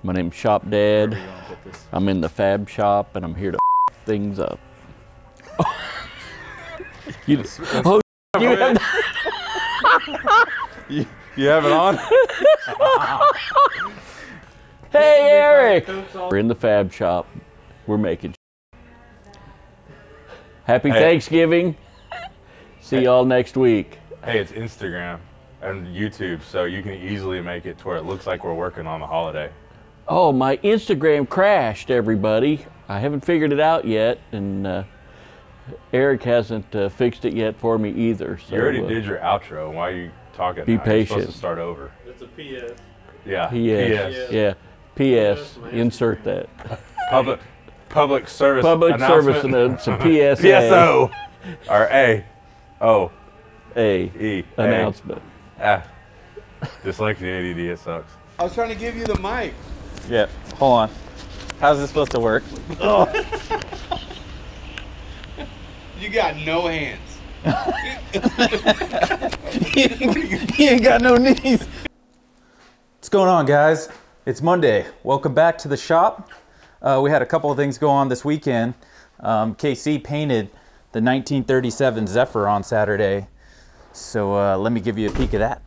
My name's Shopdad. I'm in the fab shop and I'm here to things up. you have you have it on? Hey, Eric! We're in the fab shop. We're making Happy Thanksgiving. See y'all next week. Hey, it's Instagram and YouTube, so you can easily make it to where it looks like we're working on the holiday. Oh, my Instagram crashed, everybody. I haven't figured it out yet, and Eric hasn't fixed it yet for me either. So, you already did your outro. Why are you talking Be now? patient. You're supposed to start over. It's a PS. Yeah. PS. Yeah. PS. Insert that. Public service Public service announcement. announcement. PSA. PSO. Or A-O. A. Announcement. Dyslexia, ADD, it sucks. I was trying to give you the mic. Yeah, hold on. How's this supposed to work? Oh. You got no hands. You ain't got no knees. What's going on, guys? It's Monday. Welcome back to the shop. We had a couple of things go on this weekend. KC painted the 1937 Zephyr on Saturday. So let me give you a peek of that.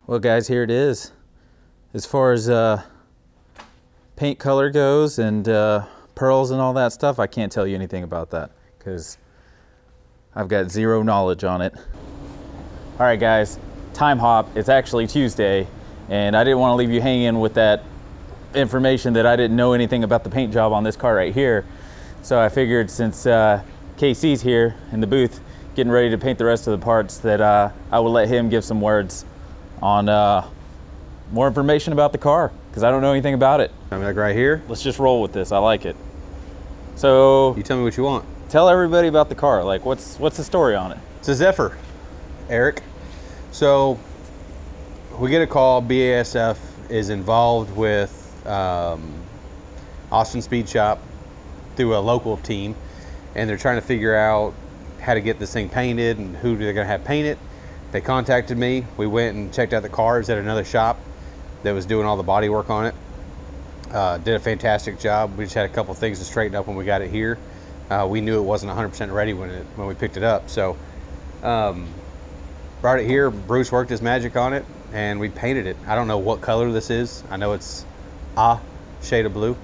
Well, guys, here it is. As far as paint color goes and pearls and all that stuff, I can't tell you anything about that because I've got zero knowledge on it. All right, guys, time hop. It's actually Tuesday, and I didn't want to leave you hanging with that information that I didn't know anything about the paint job on this car right here. So I figured since KC's here in the booth getting ready to paint the rest of the parts that I would let him give some words on more information about the car, because I don't know anything about it. I'm like right here. Let's just roll with this. I like it. So You tell me what you want. tell everybody about the car. Like, what's the story on it? It's a Zephyr, Eric. So we get a call. BASF is involved with Austin Speed Shop through a local team, and they're trying to figure out how to get this thing painted and who they're going to have paint it. They contacted me. We went and checked out the cars at another shop that was doing all the body work on it. Did a fantastic job. We just had a couple things to straighten up when we got it here. We knew it wasn't 100% ready when we picked it up. So brought it here. Bruce worked his magic on it, and we painted it. I don't know what color this is. I know it's a shade of blue,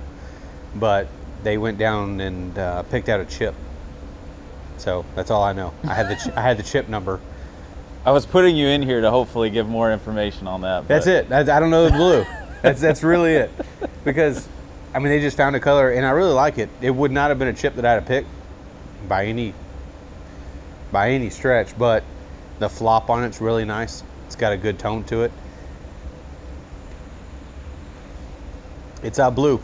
but they went down and picked out a chip. So that's all I know. I had the chip number. I was putting you in here to hopefully give more information on that. That's it. I don't know the blue. That's really it. Because, I mean, they just found a color, and I really like it. It would not have been a chip that I'd have picked by any stretch, but the flop on it's really nice. It's got a good tone to it. It's blue.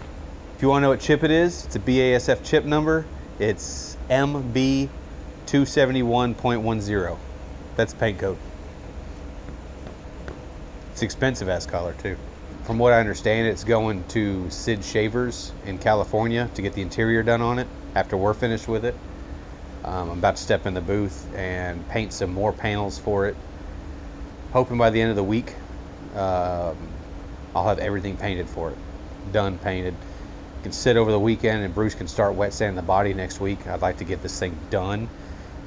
If you want to know what chip it is, it's a BASF chip number. It's MB271.10. That's paint code. It's expensive ass color too. From what I understand, it's going to Sid Shavers in California to get the interior done on it after we're finished with it. I'm about to step in the booth and paint some more panels for it. Hoping by the end of the week, I'll have everything painted for it. Done painted. It can sit over the weekend and Bruce can start wet sanding the body next week. I'd like to get this thing done.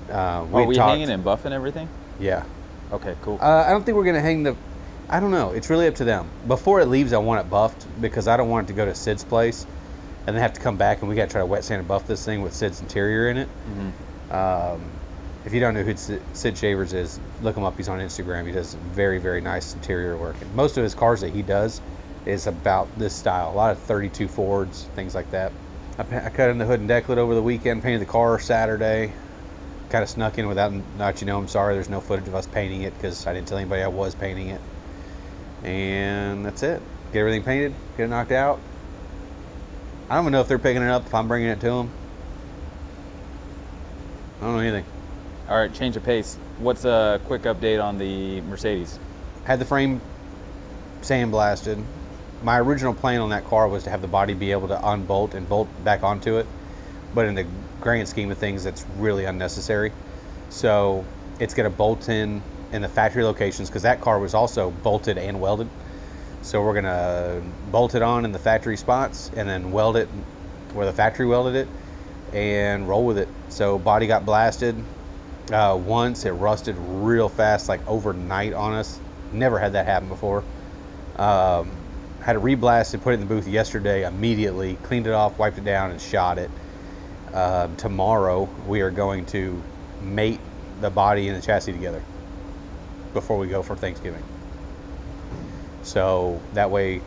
Are we hanging and buffing everything? Yeah. Okay, cool. I don't think we're gonna hang the, I don't know, it's really up to them. Before it leaves, I want it buffed because I don't want it to go to Sid's place and then have to come back and we gotta try to wet sand and buff this thing with Sid's interior in it. Mm-hmm. If you don't know who Sid Shavers is, look him up. He's on Instagram. He does very, very nice interior work. And most of his cars that he does is about this style. A lot of 32 Fords, things like that. I cut in the hood and decklet over the weekend, painted the car Saturday. Kind of snuck in without not, I'm sorry, there's no footage of us painting it because I didn't tell anybody I was painting it. And that's it. Get everything painted, get it knocked out. I don't even know if they're picking it up, if I'm bringing it to them. I don't know anything. All right, change of pace. What's a quick update on the Mercedes? Had the frame sandblasted. my original plan on that car was to have the body be able to unbolt and bolt back onto it, but in the grand scheme of things, that's really unnecessary. So it's going to bolt in the factory locations, because that car was also bolted and welded. So we're going to bolt it on in the factory spots and then weld it where the factory welded it and roll with it. So body got blasted once. It rusted real fast, like overnight on us. Never had that happen before. Had it reblasted, put it in the booth yesterday, immediately cleaned it off, wiped it down, and shot it. Tomorrow we are going to mate the body and the chassis together before we go for Thanksgiving. So that way,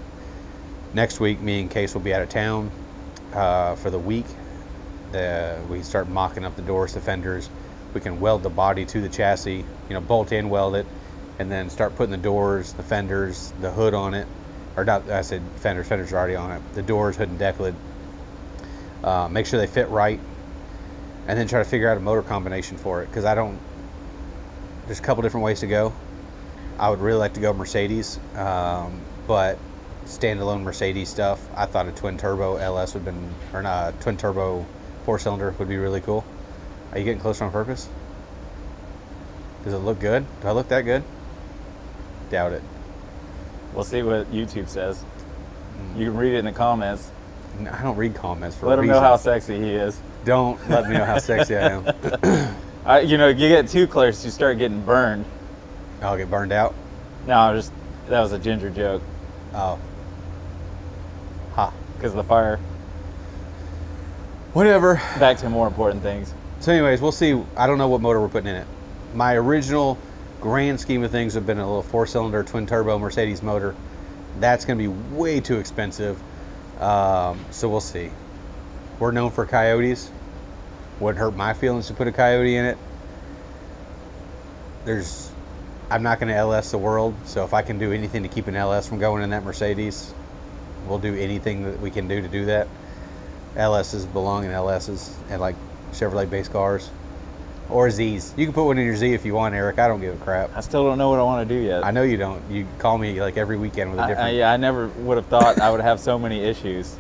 next week me and Case will be out of town for the week. We start mocking up the doors, the fenders. We can weld the body to the chassis, you know, bolt in, weld it, and then start putting the doors, the fenders, the hood on it. Or not, I said fenders are already on it. The doors, hood and deck lid. Make sure they fit right, and then try to figure out a motor combination for it, because there's a couple different ways to go. I would really like to go Mercedes, but standalone Mercedes stuff, I thought a twin turbo LS would have been, or not, twin turbo 4-cylinder would be really cool. Are you getting closer on purpose? Does it look good? Do I look that good? Doubt it. We'll see what YouTube says. You can read it in the comments. No, I don't read comments for a Let him reason. know how sexy he is. Don't let me know how sexy I am. You know, you get too close, you start getting burned. I'll get burned out. No, that was a ginger joke. Oh. Ha. Because of the fire. Whatever. Back to more important things. So anyways, we'll see. I don't know what motor we're putting in it. My original grand scheme of things have been a little 4-cylinder twin turbo Mercedes motor. That's going to be way too expensive. So we'll see. We're known for Coyotes. Wouldn't hurt my feelings to put a Coyote in it. I'm not going to LS the world, so if I can do anything to keep an LS from going in that Mercedes, we'll do anything that we can do to do that. LSs belong in LSs and like Chevrolet base cars. Or Z's. You can put one in your Z if you want, Eric. I don't give a crap. I still don't know what I want to do yet. I know you don't. You call me like every weekend with a different... Yeah, I never would have thought I would have so many issues.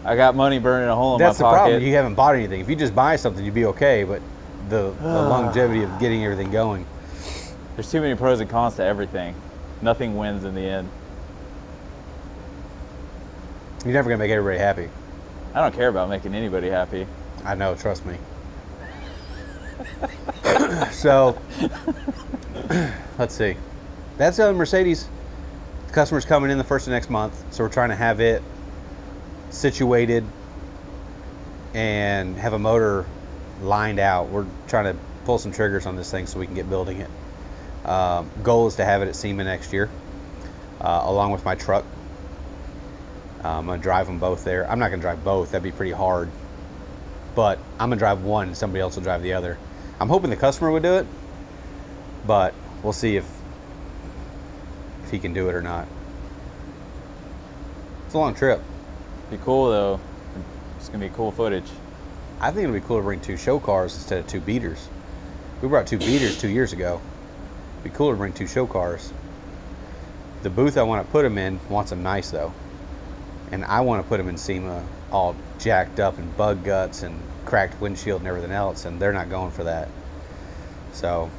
I got money burning a hole in my pocket. That's the problem. You haven't bought anything. If you just buy something, you'd be okay, but the longevity of getting everything going. There's too many pros and cons to everything. Nothing wins in the end. You're never going to make everybody happy. I don't care about making anybody happy. I know, trust me. So, let's see. That's the Mercedes. The customer's coming in the first of next month, so we're trying to have it situated and have a motor lined out. We're trying to pull some triggers on this thing so we can get building it. Goal is to have it at SEMA next year, along with my truck. I'm going to drive them both there. I'm not going to drive both. That'd be pretty hard. But I'm going to drive one and somebody else will drive the other. I'm hoping the customer would do it, but we'll see if he can do it or not. It's a long trip. Be cool though. It's going to be cool footage. I think it'd be cool to bring 2 show cars instead of 2 beaters. We brought 2 beaters 2 years ago. It'd be cool to bring 2 show cars. The booth I want to put them in wants them nice though. And I want to put them in SEMA all jacked up and bug guts and cracked windshield and everything else, and they're not going for that. So,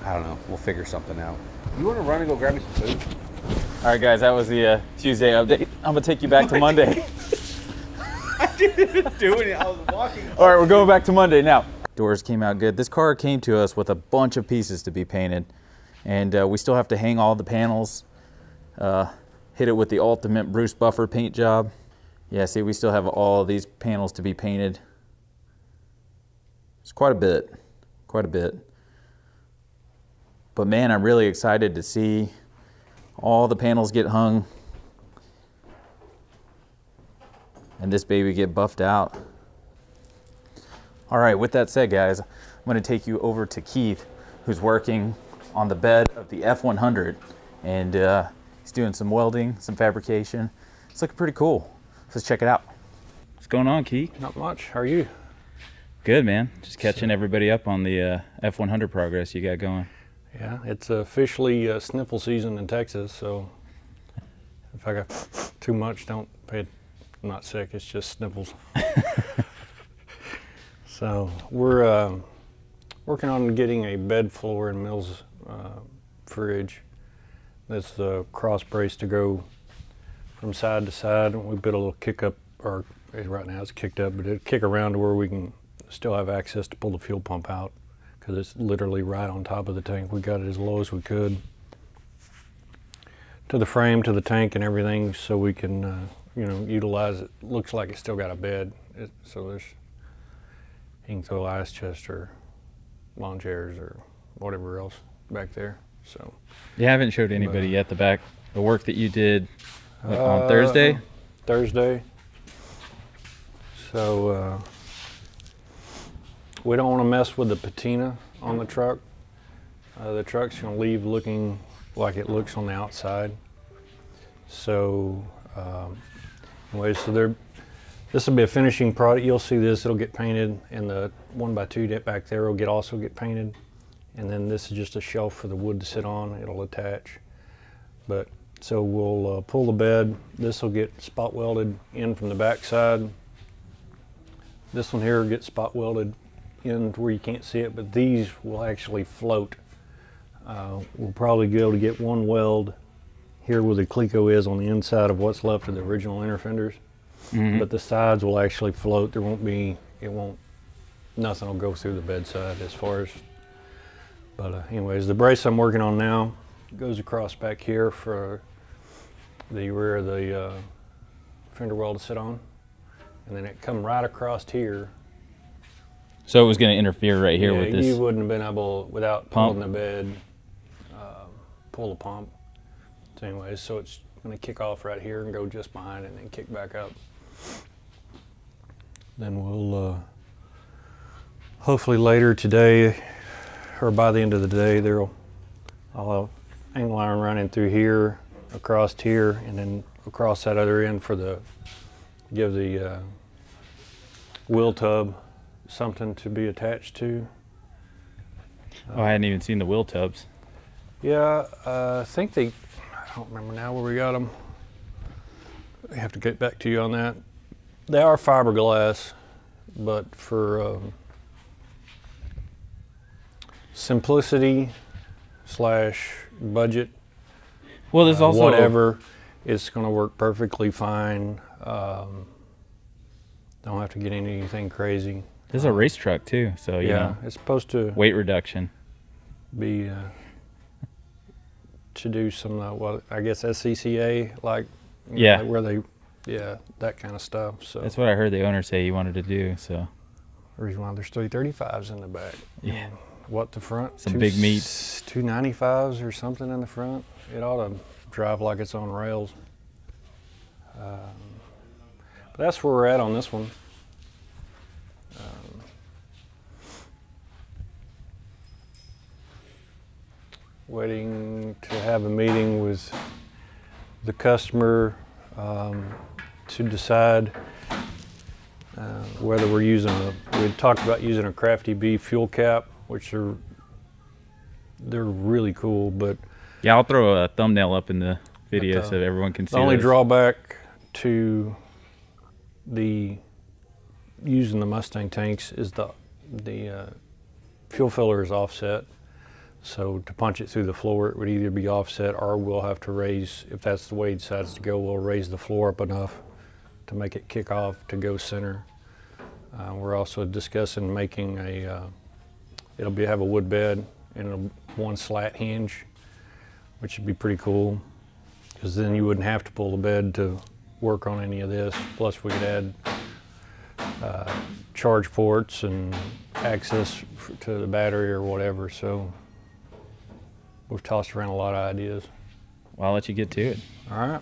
I don't know. We'll figure something out. You want to run and go grab me some food? All right, guys, that was the Tuesday update. I'm going to take you back to Monday. I didn't even do it. I was walking. All right, we're going back to Monday now. Doors came out good. This car came to us with a bunch of pieces to be painted, and we still have to hang all the panels, hit it with the ultimate Bruce Buffer paint job. Yeah, see, we still have all of these panels to be painted. It's quite a bit, quite a bit. But man, I'm really excited to see all the panels get hung and this baby get buffed out. All right, with that said, guys, I'm gonna take you over to Keith, who's working on the bed of the F100, and he's doing some welding, some fabrication. It's looking pretty cool. Let's check it out. What's going on, Keith? Not much. How are you? Good, man. Just catching everybody up on the F100 progress you got going. Yeah, it's officially sniffle season in Texas, so If I got too much, don't pay it. I'm not sick, it's just sniffles. So we're working on getting a bed floor in Mill's fridge. That's the cross brace to go from side to side. We built a little kick up, or right now it's kicked up, but it'll kick around to where we can still have access to pull the fuel pump out, because it's literally right on top of the tank. We got it as low as we could to the frame, to the tank and everything, so we can you know, utilize it. Looks like it's still got a bed, so there's, you can throw ice chest or lawn chairs or whatever else back there. So You haven't showed anybody yet the work that you did on Thursday? Thursday. So we don't want to mess with the patina on the truck. The truck's going to leave looking like it looks on the outside. So anyway, so this will be a finishing product. You'll see this, it'll get painted, and the 1x2 back there will also get painted. And then this is just a shelf for the wood to sit on. It'll attach. But so we'll pull the bed. This will get spot welded in from the back side. This one here will get spot welded in to where you can't see it, but these will actually float. We'll probably be able to get one weld here where the Cleco is on the inside of what's left of the original inner fenders. But the sides will actually float. There won't be, nothing will go through the bedside as far as, but anyways, the brace I'm working on now goes across back here for the rear of the fender well to sit on. And then it come right across here. So it was going to interfere right here with this? You wouldn't have been able, without pulling the bed, pull the pump. So anyways, so it's going to kick off right here and go just behind it and then kick back up. Then we'll, hopefully later today, or by the end of the day, I'll have angle iron running through here, across here, and then across that other end for give the wheel tub something to be attached to. Oh, I hadn't even seen the wheel tubs. Yeah, I think I don't remember now where we got them. I have to get back to you on that. They are fiberglass, but for simplicity / budget, well, there's also whatever, it's going to work perfectly fine. Don't have to get into anything crazy. There's a race truck too, so you know, it's supposed to weight reduction. Be to do some what I guess SCCA, like where they that kind of stuff. So that's what I heard the owner say he wanted to do. So the reason why there's 335s in the back. Yeah. What the front? Some big meats. 295s or something in the front. It ought to drive like it's on rails. But that's where we're at on this one. Waiting to have a meeting with the customer to decide whether we're using we had talked about using a Crafty Bee fuel cap, which they're really cool, but yeah, I'll throw a thumbnail up in the video so everyone can see. The only drawback to using the Mustang tanks is the fuel filler is offset. So to punch it through the floor, it would either be offset, or we'll have to raise, if that's the way he decides to go, we'll raise the floor up enough to make it kick off to go center. We're also discussing making it'll have a wood bed and one slat hinge, which would be pretty cool, because then you wouldn't have to pull the bed to work on any of this. Plus we could add charge ports and access to the battery or whatever. So we've tossed around a lot of ideas. Well, I'll let you get to it. All right.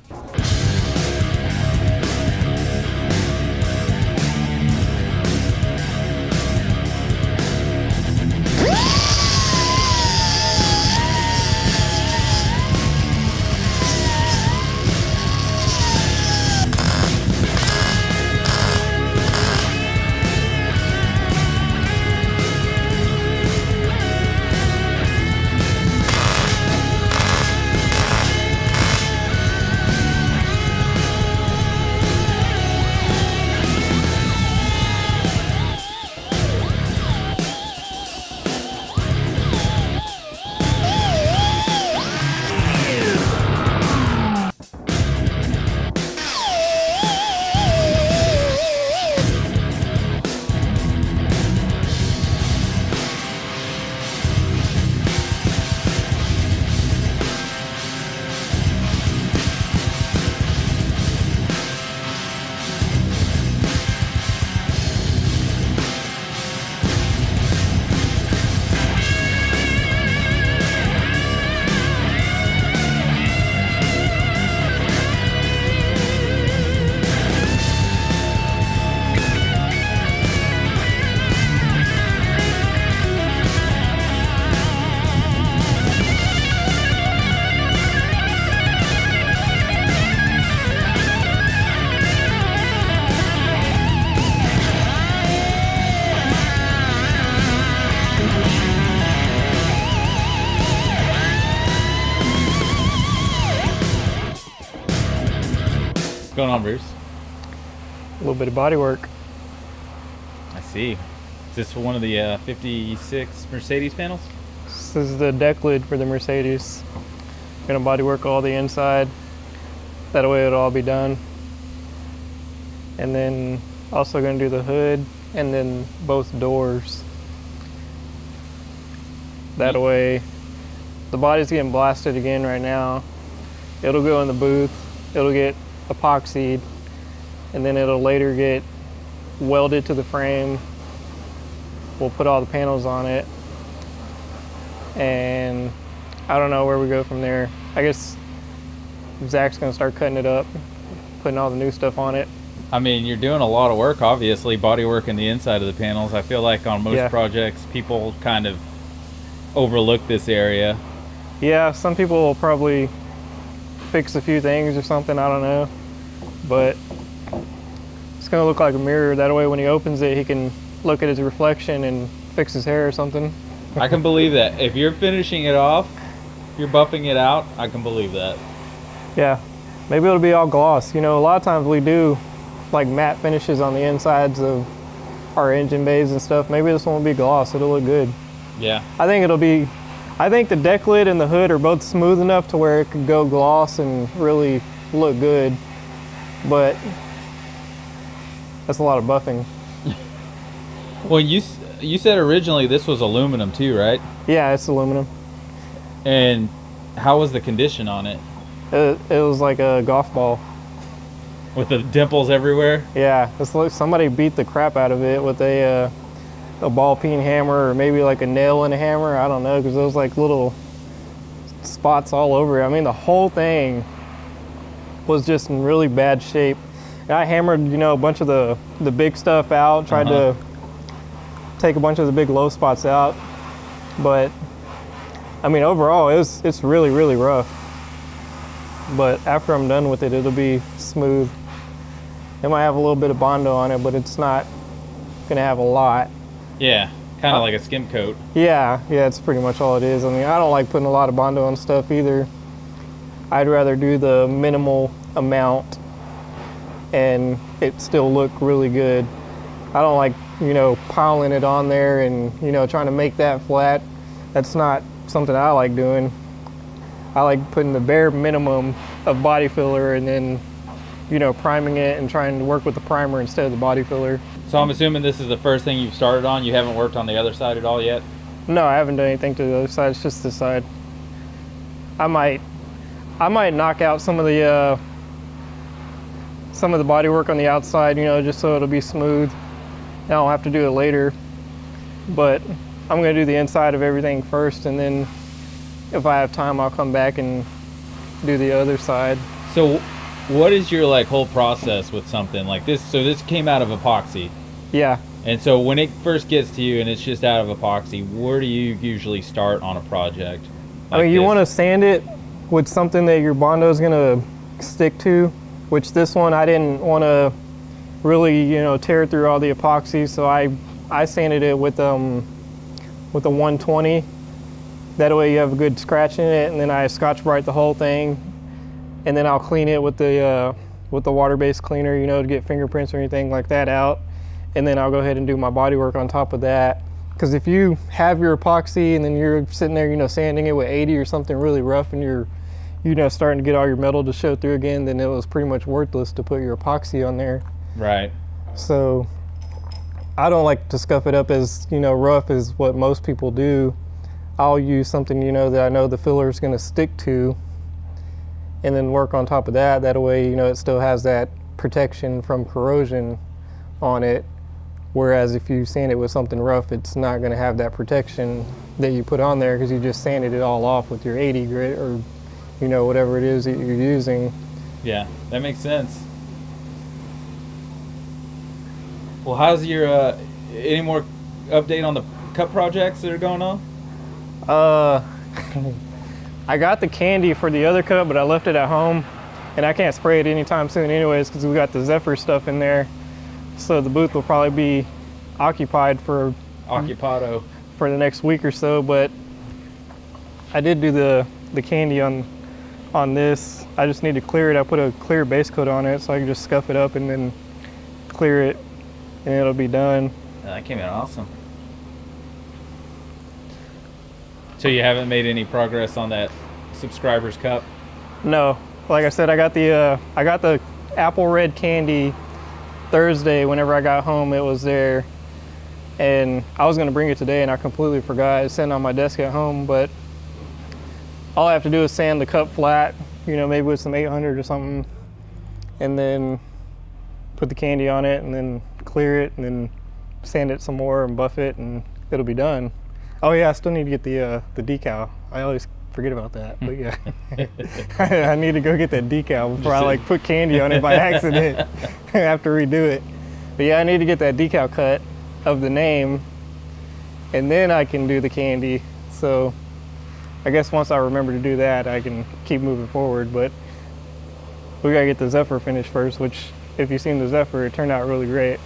going on, Bruce? A little bit of body work. I see. Is this one of the 56 Mercedes panels? This is the deck lid for the Mercedes. Gonna body work all the inside. That way it'll all be done. And then also gonna do the hood and then both doors. That way, the body's getting blasted again right now. It'll go in the booth, it'll get epoxied, and then it'll later get welded to the frame. We'll put all the panels on it. And I don't know where we go from there. I guess Zach's gonna start cutting it up, putting all the new stuff on it. I mean, you're doing a lot of work, obviously, body work in the inside of the panels. I feel like on most Yeah. projects, people kind of overlook this area. Yeah, some people will probably fix a few things or something, I don't know. But it's gonna look like a mirror. That way when he opens it, he can look at his reflection and fix his hair or something. I can believe that. If you're finishing it off, you're buffing it out, I can believe that. Yeah, maybe it'll be all gloss. You know, a lot of times we do like matte finishes on the insides of our engine bays and stuff. Maybe this one will be gloss, it'll look good. Yeah. I think the deck lid and the hood are both smooth enough to where it could go gloss and really look good, but that's a lot of buffing. Well, you said originally this was aluminum too, right? Yeah, it's aluminum. And how was the condition on it? It was like a golf ball. With the dimples everywhere? Yeah, it's like somebody beat the crap out of it with a ball peen hammer or maybe like a nail and a hammer. I don't know, because there was like little spots all over it. I mean, the whole thing was just in really bad shape. And I hammered, you know, a bunch of the big stuff out, tried to take a bunch of the big low spots out. But I mean, overall, it's really, really rough. But after I'm done with it, it'll be smooth. It might have a little bit of Bondo on it, but it's not gonna have a lot. Yeah, kind of like a skim coat. Yeah, it's pretty much all it is. I mean, I don't like putting a lot of Bondo on stuff either. I'd rather do the minimal amount and it still look really good. I don't like, you know, piling it on there and, you know, trying to make that flat. That's not something I like doing. I like putting the bare minimum of body filler and then, you know, priming it and trying to work with the primer instead of the body filler. So I'm assuming this is the first thing you've started on? You haven't worked on the other side at all yet? No, I haven't done anything to the other side. It's just this side. I might knock out some of the body work on the outside, you know, just so it'll be smooth. I don't have to do it later. But I'm gonna do the inside of everything first, and then if I have time, I'll come back and do the other side. So what is your like whole process with something like this? So this came out of epoxy. Yeah. And so when it first gets to you and it's just out of epoxy, where do you usually start on a project? I mean, you want to sand it with something that your Bondo is going to stick to, which this one I didn't want to really, you know, tear through all the epoxy, so I sanded it with a 120. That way you have a good scratch in it, and then I Scotch-Brite the whole thing, and then I'll clean it with the water-based cleaner, you know, to get fingerprints or anything like that out, and then I'll go ahead and do my body work on top of that. Because if you have your epoxy and then you're sitting there, you know, sanding it with 80 or something really rough, and you're, you know, starting to get all your metal to show through again, then it was pretty much worthless to put your epoxy on there. Right. So I don't like to scuff it up as, you know, rough as what most people do. I'll use something, you know, that I know the filler is going to stick to, and then work on top of that. That way, you know, it still has that protection from corrosion on it. Whereas if you sand it with something rough, it's not going to have that protection that you put on there because you just sanded it all off with your 80 grit or, you know, whatever it is that you're using. Yeah, that makes sense. Well, how's your, any more update on the cut projects that are going on? I got the candy for the other cup, but I left it at home, and I can't spray it anytime soon anyways because we got the Zephyr stuff in there. So the booth will probably be occupied for Occupado. For the next week or so, but I did do the candy on on this. I just need to clear it. I put a clear base coat on it so I can just scuff it up and then clear it and it'll be done. That came out awesome. So you haven't made any progress on that subscribers cup? No, like I said, I got the apple red candy Thursday. Whenever I got home, it was there, and I was gonna bring it today, and I completely forgot. It's sitting on my desk at home, but all I have to do is sand the cup flat, you know, maybe with some 800 or something, and then put the candy on it, and then clear it, and then sand it some more and buff it, and it'll be done. Oh yeah, I still need to get the decal. I always forget about that, but yeah. I need to go get that decal before I like put candy on it by accident. I have to redo it. But yeah, I need to get that decal cut of the name, and then I can do the candy. So I guess once I remember to do that, I can keep moving forward. But we gotta get the Zephyr finished first, which if you've seen the Zephyr, it turned out really great.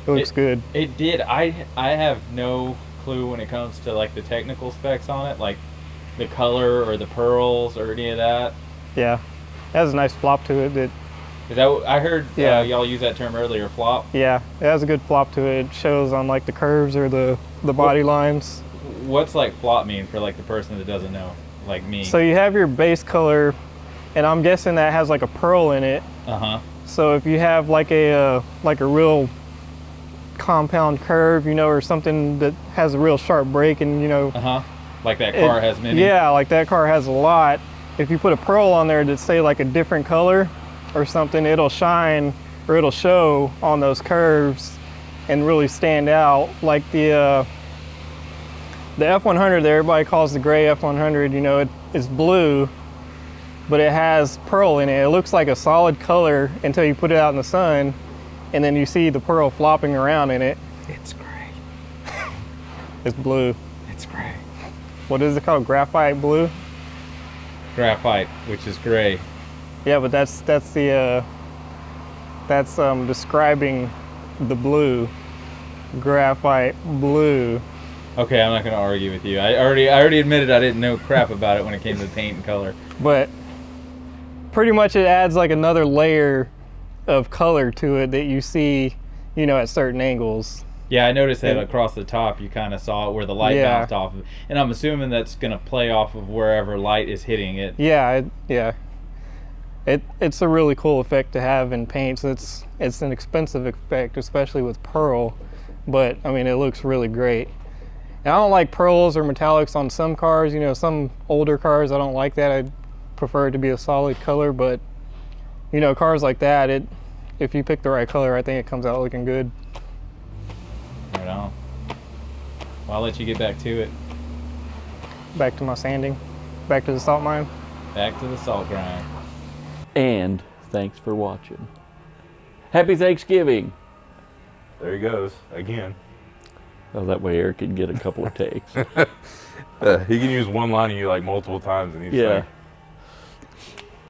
It looks good. It did. I have no clue when it comes to like the technical specs on it, like the color or the pearls or any of that. Yeah, it has a nice flop to it. Is that I heard y'all use that term earlier, flop? Yeah, it has a good flop to it. It shows on like the curves or the body lines. What's like flop mean for like the person that doesn't know, like me? So you have your base color, and I'm guessing that has like a pearl in it. Uh-huh. So if you have like a real compound curve, you know, or something that has a real sharp break, and you know. Uh-huh. Like that car has many? Yeah, like that car has a lot. If you put a pearl on there that's say like a different color or something, it'll shine or it'll show on those curves and really stand out. Like the F100 that everybody calls the gray F100, you know, it's blue, but it has pearl in it. It looks like a solid color until you put it out in the sun, and then you see the pearl flopping around in it. It's gray. It's blue. It's gray. What is it called? Graphite blue? Graphite, which is gray. Yeah, but that's describing the blue. Graphite blue. Okay, I'm not going to argue with you. I already admitted I didn't know crap about it when it came to paint and color. But pretty much it adds like another layer of color to it that you see, you know, at certain angles. Yeah, I noticed that across the top you kind of saw it where the light bounced off of, and I'm assuming that's going to play off of wherever light is hitting it. Yeah, it's a really cool effect to have in paints. It's an expensive effect, especially with pearl, but I mean it looks really great. And I don't like pearls or metallics on some cars. You know, some older cars I don't like that. I prefer it to be a solid color, but you know, cars like that, if you pick the right color, I think it comes out looking good. Right on. Well, I'll let you get back to it. Back to my sanding. Back to the salt mine. Back to the salt grind. And thanks for watching. Happy Thanksgiving. There he goes again. Oh, that way Eric can get a couple of takes. He can use one line of you like multiple times, and he's like,